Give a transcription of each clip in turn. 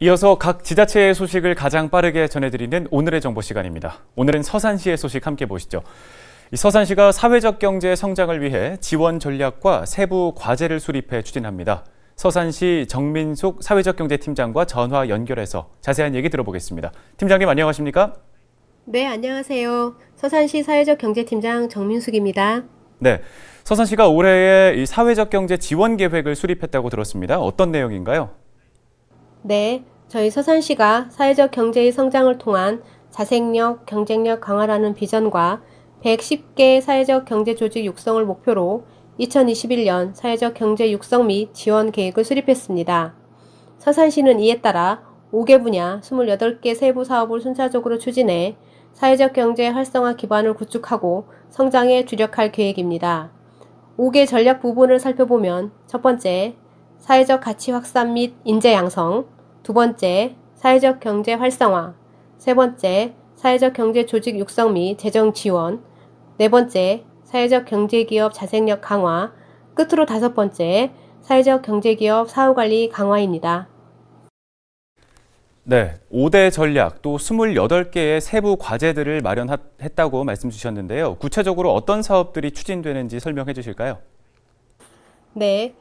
이어서 각 지자체의 소식을 가장 빠르게 전해드리는 오늘의 정보 시간입니다. 오늘은 서산시의 소식 함께 보시죠. 이 서산시가 사회적 경제 성장을 위해 지원 전략과 세부 과제를 수립해 추진합니다. 서산시 정민숙 사회적경제팀장과 전화 연결해서 자세한 얘기 들어보겠습니다. 팀장님 안녕하십니까? 네, 안녕하세요. 서산시 사회적경제팀장 정민숙입니다. 네, 서산시가 올해에 이 사회적 경제 지원 계획을 수립했다고 들었습니다. 어떤 내용인가요? 네, 저희 서산시가 사회적 경제의 성장을 통한 자생력, 경쟁력 강화라는 비전과 110개 사회적 경제 조직 육성을 목표로 2021년 사회적 경제 육성 및 지원 계획을 수립했습니다. 서산시는 이에 따라 5개 분야 28개 세부 사업을 순차적으로 추진해 사회적 경제 활성화 기반을 구축하고 성장에 주력할 계획입니다. 5개 전략 부분을 살펴보면 첫 번째, 사회적 가치 확산 및 인재 양성, 두 번째, 사회적 경제 활성화, 세 번째, 사회적 경제 조직 육성 및 재정 지원, 네 번째, 사회적 경제기업 자생력 강화, 끝으로 다섯 번째, 사회적 경제기업 사후관리 강화입니다. 네, 5대 전략 또 28개의 세부 과제들을 마련했다고 말씀 주셨는데요. 구체적으로 어떤 사업들이 추진되는지 설명해 주실까요? 네,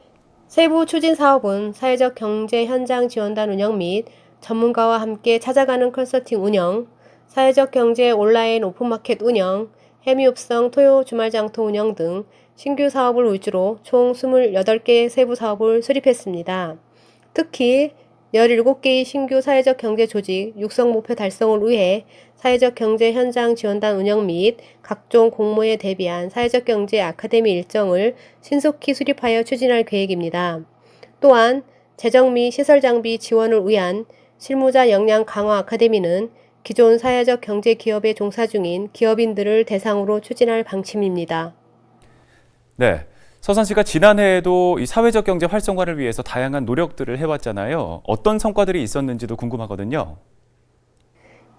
세부 추진 사업은 사회적 경제 현장 지원단 운영 및 전문가와 함께 찾아가는 컨설팅 운영, 사회적 경제 온라인 오픈마켓 운영, 해미읍성 토요 주말장터 운영 등 신규 사업을 위주로 총 28개 세부 사업을 수립했습니다. 특히 17개의 신규 사회적 경제 조직 육성 목표 달성을 위해 사회적 경제 현장 지원단 운영 및 각종 공모에 대비한 사회적 경제 아카데미 일정을 신속히 수립하여 추진할 계획입니다. 또한 재정 및 시설 장비 지원을 위한 실무자 역량 강화 아카데미는 기존 사회적 경제 기업에 종사 중인 기업인들을 대상으로 추진할 방침입니다. 네, 서산시가 지난해에도 이 사회적 경제 활성화를 위해서 다양한 노력들을 해왔잖아요. 어떤 성과들이 있었는지도 궁금하거든요.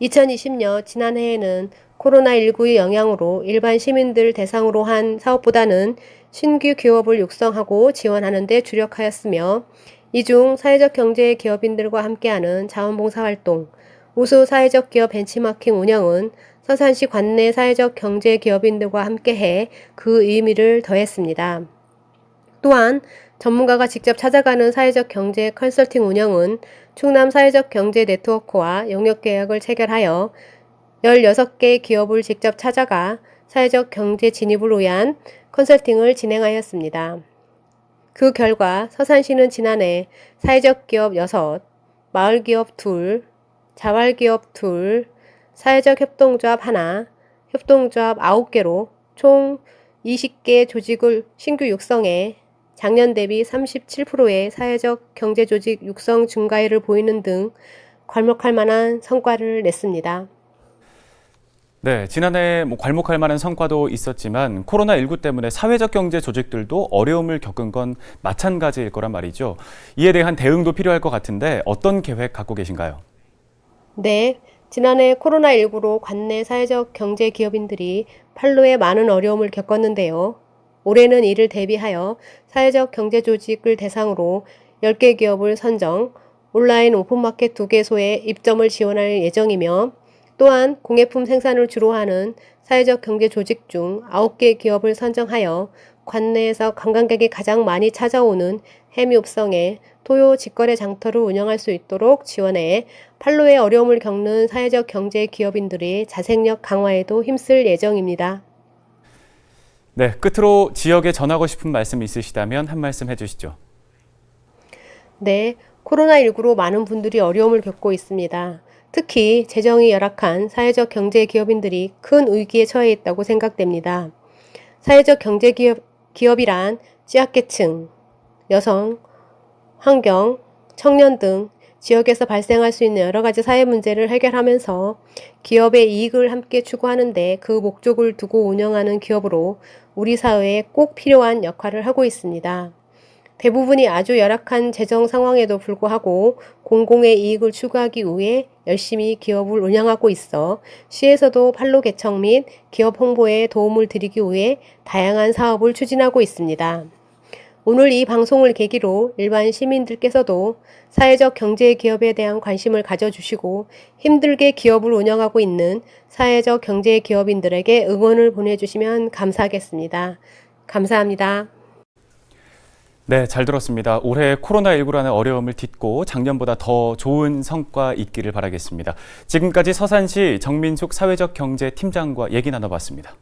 2020년 지난해에는 코로나19의 영향으로 일반 시민들 대상으로 한 사업보다는 신규 기업을 육성하고 지원하는 데 주력하였으며 이 중 사회적 경제 기업인들과 함께하는 자원봉사활동, 우수 사회적 기업 벤치마킹 운영은 서산시 관내 사회적 경제 기업인들과 함께해 그 의미를 더했습니다. 또한 전문가가 직접 찾아가는 사회적 경제 컨설팅 운영은 충남 사회적 경제 네트워크와 영역 계약을 체결하여 16개 기업을 직접 찾아가 사회적 경제 진입을 위한 컨설팅을 진행하였습니다. 그 결과 서산시는 지난해 사회적 기업 6, 마을기업 2, 자활기업 2, 사회적 협동조합 1, 협동조합 9개로 총 20개 조직을 신규 육성해 작년 대비 37%의 사회적 경제조직 육성 증가율을 보이는 등 괄목할 만한 성과를 냈습니다. 네, 지난해 괄목할 만한 성과도 있었지만 코로나19 때문에 사회적 경제 조직들도 어려움을 겪은 건 마찬가지일 거란 말이죠. 이에 대한 대응도 필요할 것 같은데 어떤 계획 갖고 계신가요? 네, 지난해 코로나19로 관내 사회적 경제 기업인들이 판로에 많은 어려움을 겪었는데요. 올해는 이를 대비하여 사회적 경제 조직을 대상으로 10개 기업을 선정, 온라인 오픈마켓 2개소에 입점을 지원할 예정이며 또한 공예품 생산을 주로 하는 사회적 경제 조직 중 9개 기업을 선정하여 관내에서 관광객이 가장 많이 찾아오는 해미읍성에 토요 직거래 장터를 운영할 수 있도록 지원해 판로에 어려움을 겪는 사회적 경제 기업인들의 자생력 강화에도 힘쓸 예정입니다. 네, 끝으로 지역에 전하고 싶은 말씀 있으시다면 한 말씀 해주시죠. 네, 코로나19로 많은 분들이 어려움을 겪고 있습니다. 특히 재정이 열악한 사회적 경제 기업인들이 큰 위기에 처해 있다고 생각됩니다. 사회적 경제 기업이란 취약계층, 여성, 환경, 청년 등 지역에서 발생할 수 있는 여러 가지 사회 문제를 해결하면서 기업의 이익을 함께 추구하는데 그 목적을 두고 운영하는 기업으로 우리 사회에 꼭 필요한 역할을 하고 있습니다. 대부분이 아주 열악한 재정 상황에도 불구하고 공공의 이익을 추구하기 위해 열심히 기업을 운영하고 있어 시에서도 판로 개척 및 기업 홍보에 도움을 드리기 위해 다양한 사업을 추진하고 있습니다. 오늘 이 방송을 계기로 일반 시민들께서도 사회적 경제 기업에 대한 관심을 가져주시고 힘들게 기업을 운영하고 있는 사회적 경제 기업인들에게 응원을 보내주시면 감사하겠습니다. 감사합니다. 네, 잘 들었습니다. 올해 코로나19라는 어려움을 딛고 작년보다 더 좋은 성과 있기를 바라겠습니다. 지금까지 서산시 정민숙 사회적 경제 팀장과 얘기 나눠봤습니다.